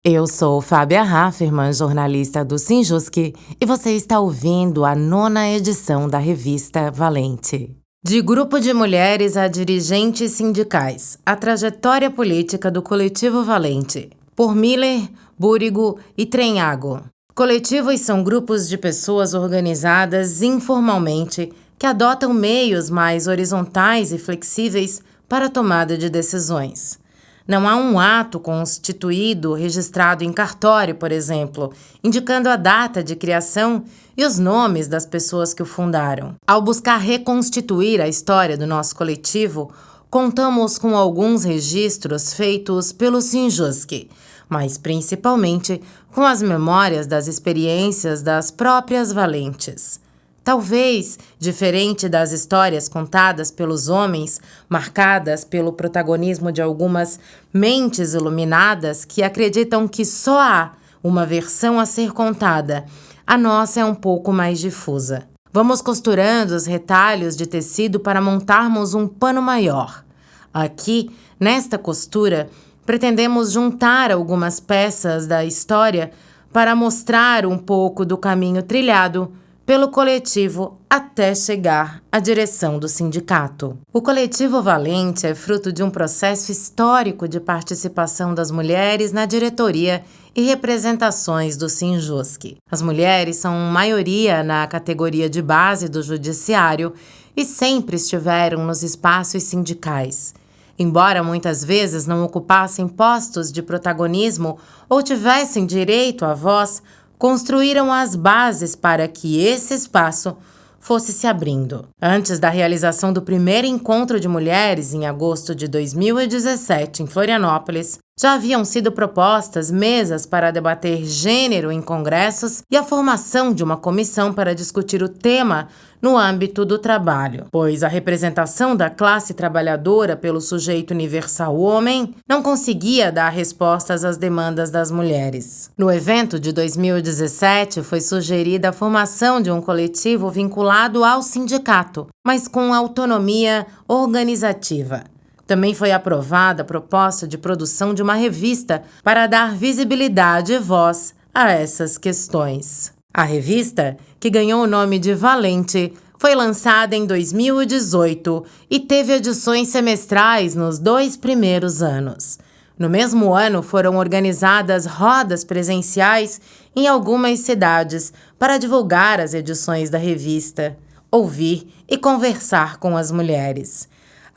Eu sou Fábia Rafferman, jornalista do Sinjusc, e você está ouvindo a 9ª edição da revista Valente. De grupo de mulheres a dirigentes sindicais, a trajetória política do Coletivo Valente, por Miller, Búrigo e Trenhago. Coletivos são grupos de pessoas organizadas informalmente que adotam meios mais horizontais e flexíveis para a tomada de decisões. Não há um ato constituído registrado em cartório, por exemplo, indicando a data de criação e os nomes das pessoas que o fundaram. Ao buscar reconstituir a história do nosso coletivo, contamos com alguns registros feitos pelo Sinjusc, mas principalmente com as memórias das experiências das próprias valentes. Talvez, diferente das histórias contadas pelos homens, marcadas pelo protagonismo de algumas mentes iluminadas que acreditam que só há uma versão a ser contada, a nossa é um pouco mais difusa. Vamos costurando os retalhos de tecido para montarmos um pano maior. Aqui, nesta costura, pretendemos juntar algumas peças da história para mostrar um pouco do caminho trilhado pelo coletivo até chegar à direção do sindicato. O Coletivo Valente é fruto de um processo histórico de participação das mulheres na diretoria e representações do Sinjusc. As mulheres são maioria na categoria de base do judiciário e sempre estiveram nos espaços sindicais. Embora muitas vezes não ocupassem postos de protagonismo ou tivessem direito à voz, construíram as bases para que esse espaço fosse se abrindo. Antes da realização do primeiro encontro de mulheres, em agosto de 2017, em Florianópolis, já haviam sido propostas mesas para debater gênero em congressos e a formação de uma comissão para discutir o tema no âmbito do trabalho, pois a representação da classe trabalhadora pelo sujeito universal homem não conseguia dar respostas às demandas das mulheres. No evento de 2017, foi sugerida a formação de um coletivo vinculado ao sindicato, mas com autonomia organizativa. Também foi aprovada a proposta de produção de uma revista para dar visibilidade e voz a essas questões. A revista, que ganhou o nome de Valente, foi lançada em 2018 e teve edições semestrais nos 2 primeiros anos. No mesmo ano, foram organizadas rodas presenciais em algumas cidades para divulgar as edições da revista, ouvir e conversar com as mulheres.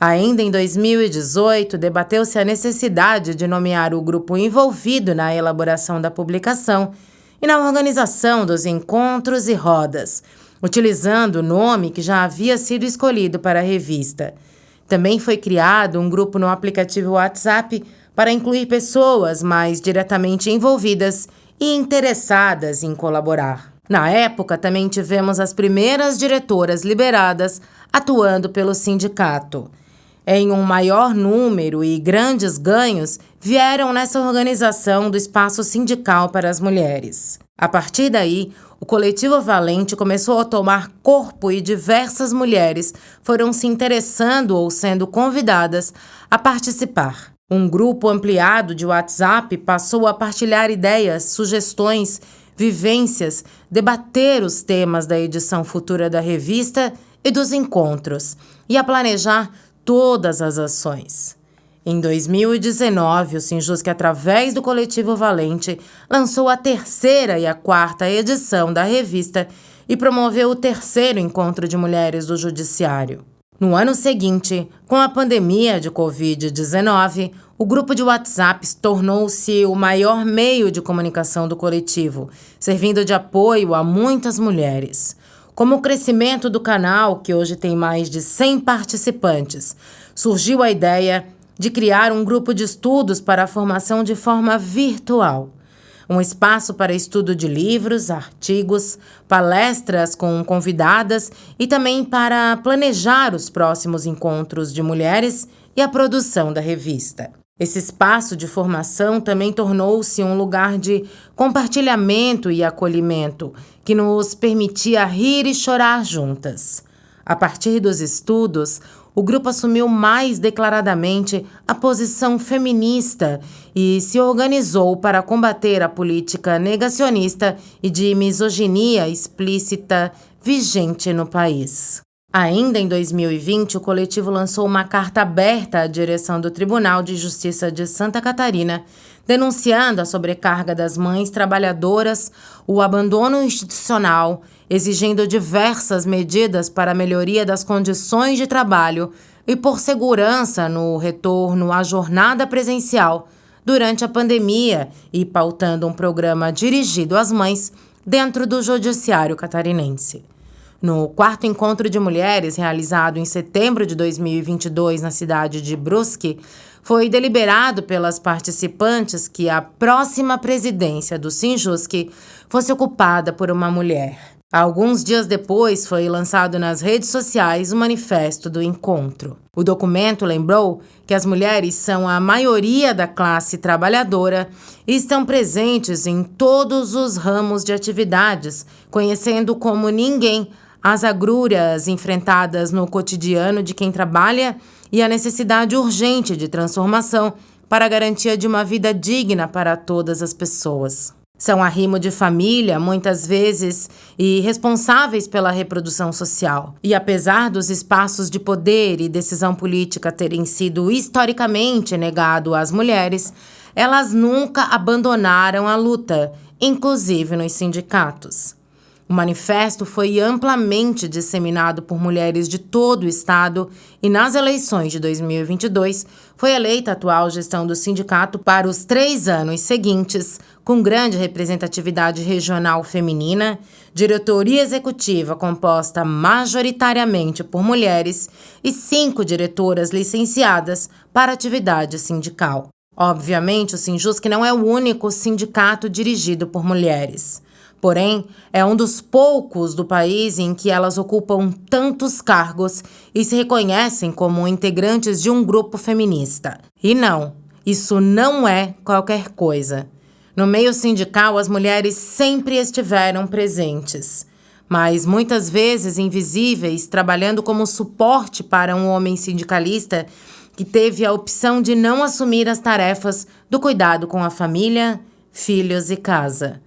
Ainda em 2018, debateu-se a necessidade de nomear o grupo envolvido na elaboração da publicação e na organização dos encontros e rodas, utilizando o nome que já havia sido escolhido para a revista. Também foi criado um grupo no aplicativo WhatsApp para incluir pessoas mais diretamente envolvidas e interessadas em colaborar. Na época, também tivemos as primeiras diretoras liberadas atuando pelo sindicato. Em um maior número e grandes ganhos vieram nessa organização do espaço sindical para as mulheres. A partir daí, o Coletivo Valente começou a tomar corpo e diversas mulheres foram se interessando ou sendo convidadas a participar. Um grupo ampliado de WhatsApp passou a partilhar ideias, sugestões, vivências, debater os temas da edição futura da revista e dos encontros, e a planejar todas as ações. Em 2019, o Sinjusc, através do Coletivo Valente, lançou a 3ª e a 4ª edição da revista e promoveu o 3º encontro de mulheres do Judiciário. No ano seguinte, com a pandemia de Covid-19, o grupo de WhatsApp tornou-se o maior meio de comunicação do coletivo, servindo de apoio a muitas mulheres. Como o crescimento do canal, que hoje tem mais de 100 participantes, surgiu a ideia de criar um grupo de estudos para a formação de forma virtual. Um espaço para estudo de livros, artigos, palestras com convidadas e também para planejar os próximos encontros de mulheres e a produção da revista. Esse espaço de formação também tornou-se um lugar de compartilhamento e acolhimento, que nos permitia rir e chorar juntas. A partir dos estudos, o grupo assumiu mais declaradamente a posição feminista e se organizou para combater a política negacionista e de misoginia explícita vigente no país. Ainda em 2020, o coletivo lançou uma carta aberta à direção do Tribunal de Justiça de Santa Catarina, denunciando a sobrecarga das mães trabalhadoras, o abandono institucional, exigindo diversas medidas para a melhoria das condições de trabalho e por segurança no retorno à jornada presencial durante a pandemia e pautando um programa dirigido às mães dentro do Judiciário catarinense. No quarto encontro de mulheres, realizado em setembro de 2022 na cidade de Brusque, foi deliberado pelas participantes que a próxima presidência do Sinjusc fosse ocupada por uma mulher. Alguns dias depois, foi lançado nas redes sociais o manifesto do encontro. O documento lembrou que as mulheres são a maioria da classe trabalhadora e estão presentes em todos os ramos de atividades, conhecendo como ninguém as agrúrias enfrentadas no cotidiano de quem trabalha e a necessidade urgente de transformação para a garantia de uma vida digna para todas as pessoas. São arrimo de família, muitas vezes, e responsáveis pela reprodução social. E apesar dos espaços de poder e decisão política terem sido historicamente negados às mulheres, elas nunca abandonaram a luta, inclusive nos sindicatos. O manifesto foi amplamente disseminado por mulheres de todo o estado e nas eleições de 2022 foi eleita a atual gestão do sindicato para os 3 anos seguintes, com grande representatividade regional feminina, diretoria executiva composta majoritariamente por mulheres e 5 diretoras licenciadas para atividade sindical. Obviamente, o Sinjusc não é o único sindicato dirigido por mulheres. Porém, é um dos poucos do país em que elas ocupam tantos cargos e se reconhecem como integrantes de um grupo feminista. E não, isso não é qualquer coisa. No meio sindical, as mulheres sempre estiveram presentes, mas muitas vezes invisíveis, trabalhando como suporte para um homem sindicalista que teve a opção de não assumir as tarefas do cuidado com a família, filhos e casa.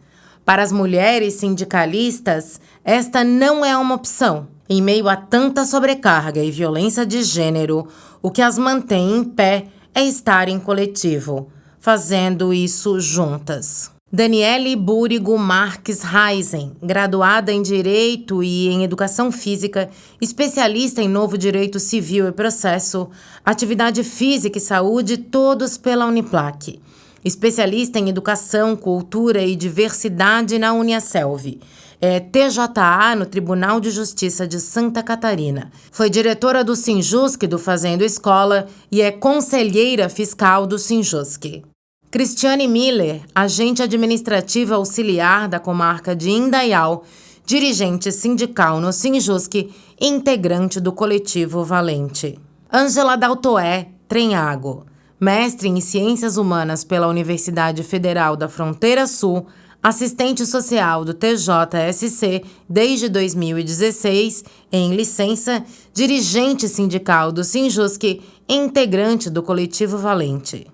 Para as mulheres sindicalistas, esta não é uma opção. Em meio a tanta sobrecarga e violência de gênero, o que as mantém em pé é estar em coletivo, fazendo isso juntas. Daniele Búrigo Marques Reisen, graduada em Direito e em Educação Física, especialista em Novo Direito Civil e Processo, Atividade Física e Saúde, todos pela Uniplac. Especialista em Educação, Cultura e Diversidade na Uniaselv. É TJA no Tribunal de Justiça de Santa Catarina. Foi diretora do Sinjusc do Fazendo Escola e é conselheira fiscal do Sinjusc. Cristiane Miller, agente administrativa auxiliar da comarca de Indaial, dirigente sindical no Sinjusc e integrante do coletivo Valente. Ângela Daltoé Trenhago, mestre em Ciências Humanas pela Universidade Federal da Fronteira Sul, assistente social do TJSC desde 2016, em licença, dirigente sindical do Sinjusc e integrante do coletivo Valente.